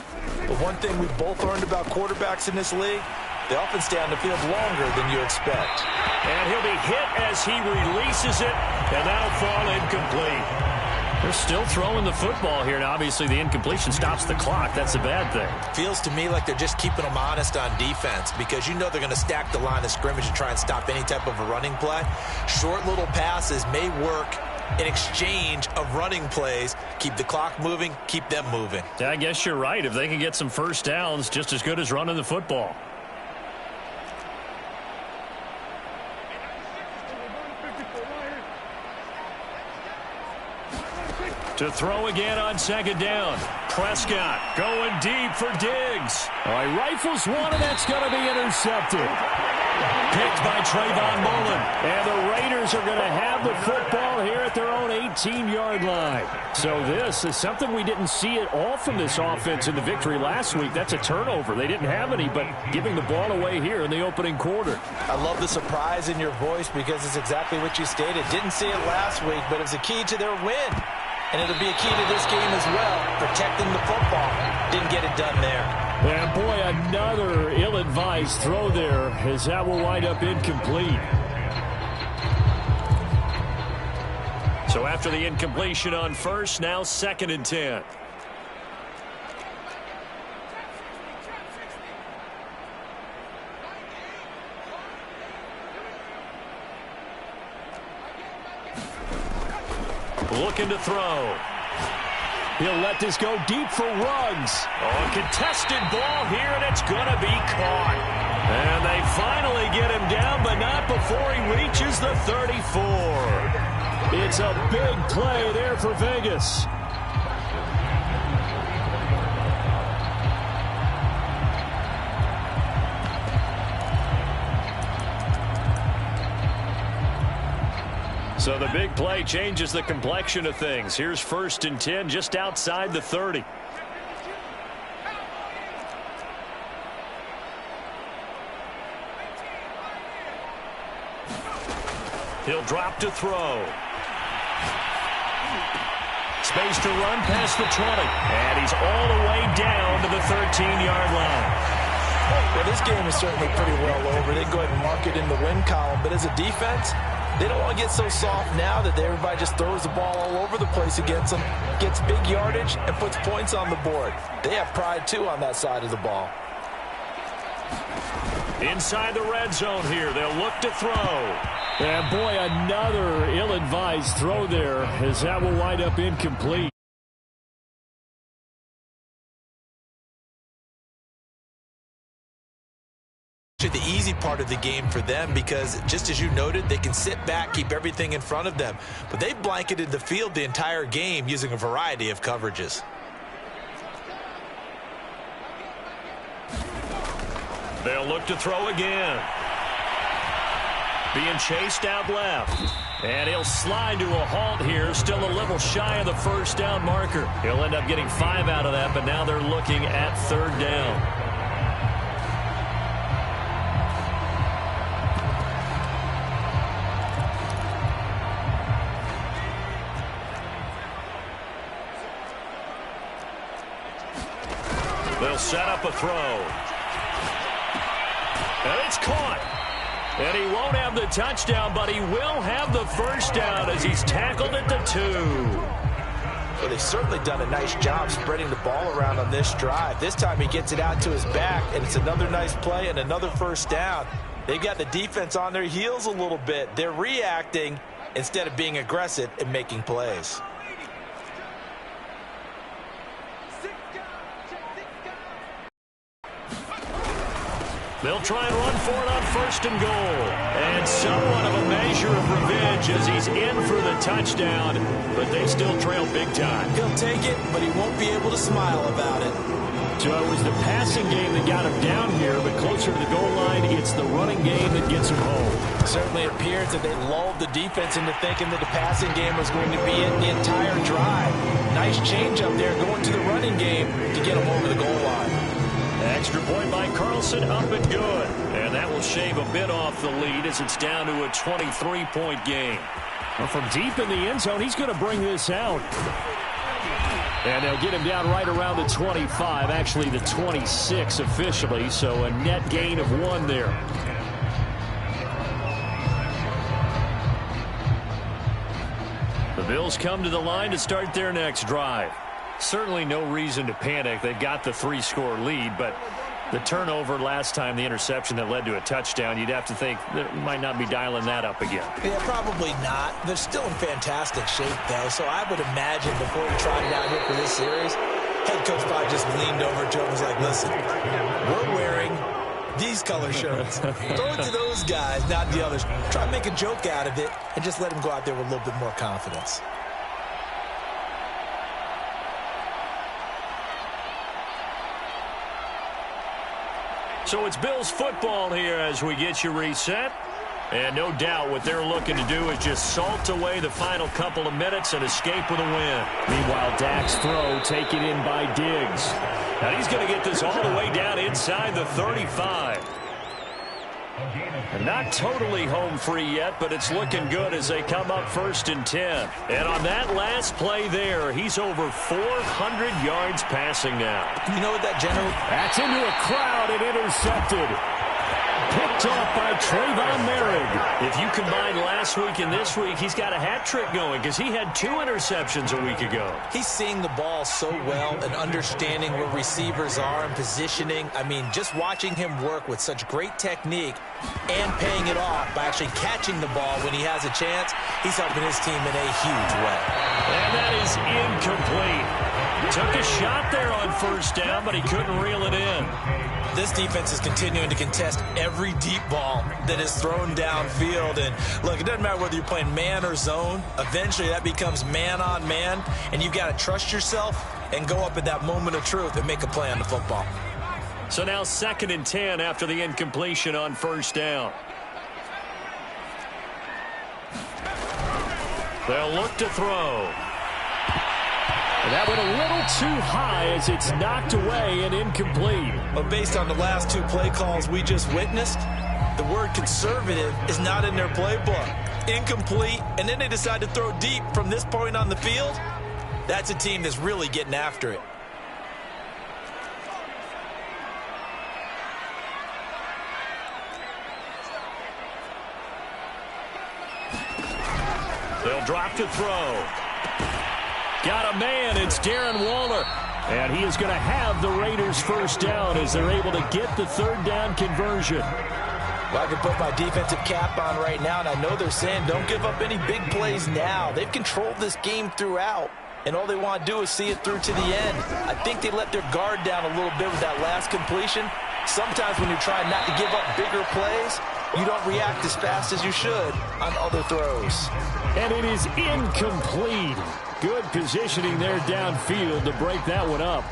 But one thing we've both learned about quarterbacks in this league, they often stay on the field longer than you expect. And he'll be hit as he releases it, and that'll fall incomplete. They're still throwing the football here, and obviously the incompletion stops the clock. That's a bad thing. Feels to me like they're just keeping them honest on defense because you know they're going to stack the line of scrimmage and try and stop any type of a running play. Short little passes may work in exchange of running plays. Keep the clock moving, keep them moving. Yeah, I guess you're right. If they can get some first downs, just as good as running the football. To throw again on second down. Prescott going deep for Diggs. All right, rifles one, and that's going to be intercepted. Picked by Trayvon Mullen. And the Raiders are going to have the football here at their own 18-yard line. So this is something we didn't see at all from this offense in the victory last week. That's a turnover. They didn't have any, but giving the ball away here in the opening quarter. I love the surprise in your voice because it's exactly what you stated. Didn't see it last week, but it was a key to their win. And it'll be a key to this game as well, protecting the football. Didn't get it done there. And boy, another ill-advised throw there as that will wind up incomplete. So after the incompletion on first, now 2nd and 10. Looking to throw. He'll let this go deep for Ruggs. Oh, a contested ball here, and it's going to be caught. And they finally get him down, but not before he reaches the 34. It's a big play there for Vegas. So the big play changes the complexion of things. Here's 1st and 10 just outside the 30. He'll drop to throw. Space to run past the 20. And he's all the way down to the 13-yard line. Well, this game is certainly pretty well over. They go ahead and mark it in the win column. But as a defense, they don't want to get so soft now that everybody just throws the ball all over the place against them, gets big yardage, and puts points on the board. They have pride, too, on that side of the ball. Inside the red zone here, they'll look to throw. And, boy, another ill-advised throw there as that will wind up incomplete. The easy part of the game for them because, just as you noted, they can sit back, keep everything in front of them. But they blanketed the field the entire game using a variety of coverages. They'll look to throw again. Being chased out left. And he'll slide to a halt here, still a little shy of the first down marker. He'll end up getting 5 out of that, but now they're looking at 3rd down. They'll set up a throw. And it's caught. And he won't have the touchdown, but he will have the first down as he's tackled at the 2. Well, they've certainly done a nice job spreading the ball around on this drive. This time he gets it out to his back, and it's another nice play and another first down. They've got the defense on their heels a little bit. They're reacting instead of being aggressive and making plays. They'll try and run for it on 1st and goal. And somewhat of a measure of revenge as he's in for the touchdown, but they still trail big time. He'll take it, but he won't be able to smile about it. So it was the passing game that got him down here, but closer to the goal line, it's the running game that gets him home. Certainly appears that they lulled the defense into thinking that the passing game was going to be it the entire drive. Nice change up there going to the running game to get him over the goal line. Extra point by Carlson, up and good. And that will shave a bit off the lead as it's down to a 23-point game. Well, from deep in the end zone, he's going to bring this out. And they'll get him down right around the 25, actually the 26 officially, so a net gain of 1 there. The Bills come to the line to start their next drive. Certainly no reason to panic. They've got the 3-score lead, but the turnover last time, the interception that led to a touchdown, you'd have to think they might not be dialing that up again. Yeah, probably not. They're still in fantastic shape, though, so I would imagine before he trotted out here for this series, head coach probably just leaned over to him and was like, listen, we're wearing these color shirts. Throw it to those guys, not the others. Try to make a joke out of it and just let him go out there with a little bit more confidence. So it's Bills football here as we get you reset. And no doubt what they're looking to do is just salt away the final couple of minutes and escape with a win. Meanwhile, Dak's throw taken in by Diggs. Now he's going to get this all the way down inside the 35. And not totally home free yet, but it's looking good as they come up 1st and 10. And on that last play there, he's over 400 yards passing now. You know what that generally... That's into a crowd and intercepted. Picked off by Trayvon Merrick. If you combine last week and this week, he's got a hat trick going because he had 2 interceptions a week ago. He's seeing the ball so well and understanding where receivers are and positioning. I mean, just watching him work with such great technique and paying it off by actually catching the ball when he has a chance, he's helping his team in a huge way. And that is incomplete. Took a shot there on 1st down, but he couldn't reel it in. This defense is continuing to contest every deep ball that is thrown downfield. And look, it doesn't matter whether you're playing man or zone. Eventually that becomes man on man, and you've got to trust yourself and go up at that moment of truth and make a play on the football. So now 2nd and 10 after the incompletion on 1st down. They'll look to throw. And that went a little too high as it's knocked away and incomplete. But based on the last 2 play calls we just witnessed, the word conservative is not in their playbook. Incomplete, and then they decide to throw deep from this point on the field. That's a team that's really getting after it. They'll drop to throw. Got a man. It's Darren Waller. And he is going to have the Raiders 1st down as they're able to get the 3rd down conversion. Well, I can put my defensive cap on right now, and I know they're saying don't give up any big plays now. They've controlled this game throughout, and all they want to do is see it through to the end. I think they let their guard down a little bit with that last completion. Sometimes when you're trying not to give up bigger plays, you don't react as fast as you should on other throws. And it is incomplete. Good positioning there downfield to break that one up.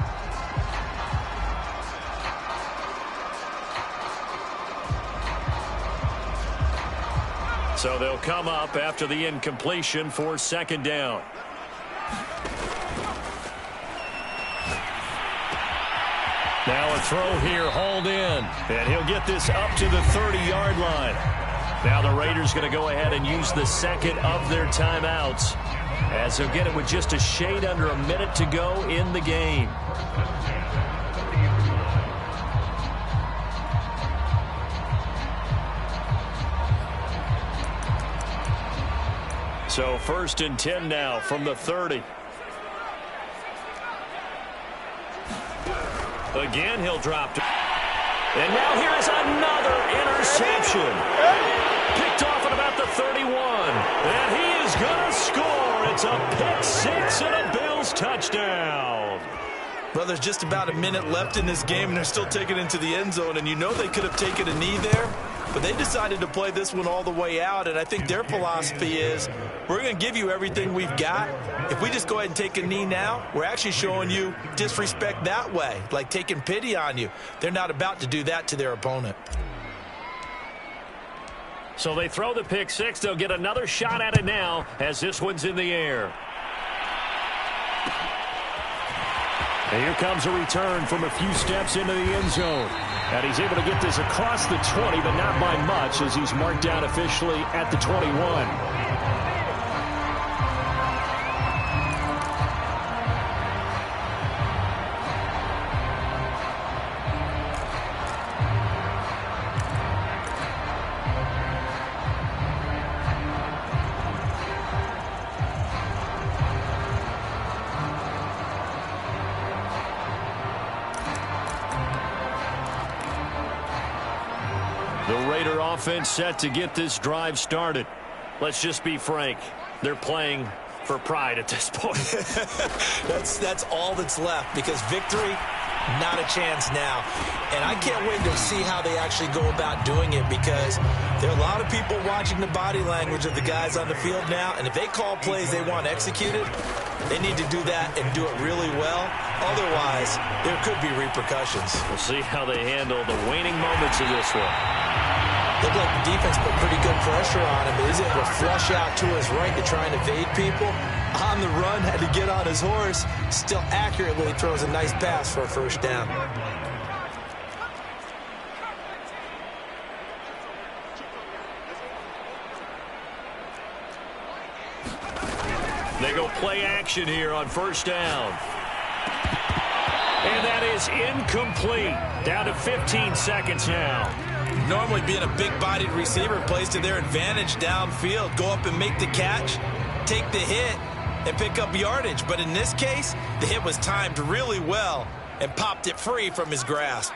So they'll come up after the incompletion for 2nd down. Now a throw here hauled in. And he'll get this up to the 30-yard line. Now the Raiders going to go ahead and use the 2nd of their timeouts, as they'll get it with just a shade under a minute to go in the game. So 1st and 10 now from the 30. Again, he'll drop. And now here's another interception. Picked off at about the 31. And he is going to score. It's a pick 6 and a Bills touchdown. Well, there's just about a minute left in this game, and they're still taking it into the end zone, and you know they could have taken a knee there, but they decided to play this one all the way out, and I think their philosophy is, we're going to give you everything we've got. If we just go ahead and take a knee now, we're actually showing you disrespect that way, like taking pity on you. They're not about to do that to their opponent. So they throw the pick six. They'll get another shot at it now as this one's in the air. And here comes a return from a few steps into the end zone. And he's able to get this across the 20, but not by much as he's marked down officially at the 21. The Raider offense set to get this drive started. Let's just be frank. They're playing for pride at this point. That's all that's left, because victory, not a chance now. And I can't wait to see how they actually go about doing it, because there are a lot of people watching the body language of the guys on the field now, and if they call plays they want executed, they need to do that and do it really well. Otherwise, there could be repercussions. We'll see how they handle the waning moments of this one. Looked like the defense put pretty good pressure on him, but he's able to flush out to his right to try and evade people. On the run, had to get on his horse. Still accurately throws a nice pass for a first down. They go play action here on first down. And that is incomplete. Down to 15 seconds now. Normally being a big-bodied receiver plays to their advantage downfield. Go up and make the catch, take the hit, and pick up yardage. But in this case, the hit was timed really well and popped it free from his grasp.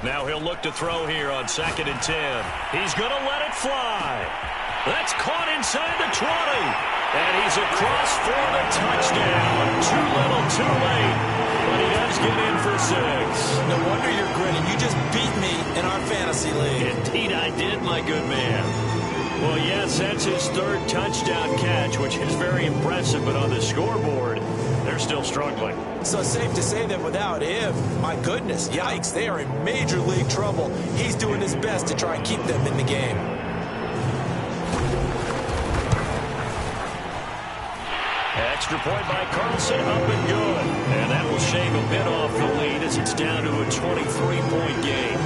Now he'll look to throw here on 2nd and 10. He's going to let it fly. That's caught inside the 20. And he's across for the touchdown. Too little, too late. But he does get in for 6. No wonder you're grinning. You just beat me in our fantasy league. Indeed I did, my good man. Well, yes, that's his 3rd touchdown catch, which is very impressive. But on the scoreboard, they're still struggling. So it's safe to say that without him, my goodness, yikes, they are in major league trouble. He's doing his best to try and keep them in the game. Extra point by Carlson, up and good. And that will shave a bit off the lead as it's down to a 23-point game.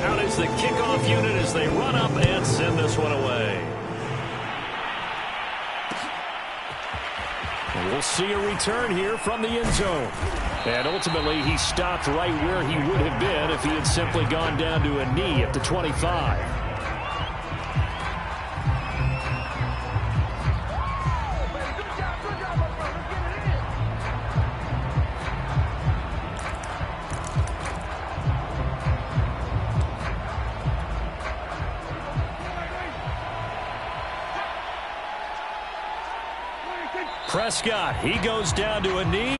Out is the kickoff unit as they run up and send this one away. And we'll see a return here from the end zone. And ultimately, he stopped right where he would have been if he had simply gone down to a knee at the 25. Prescott, he goes down to a knee.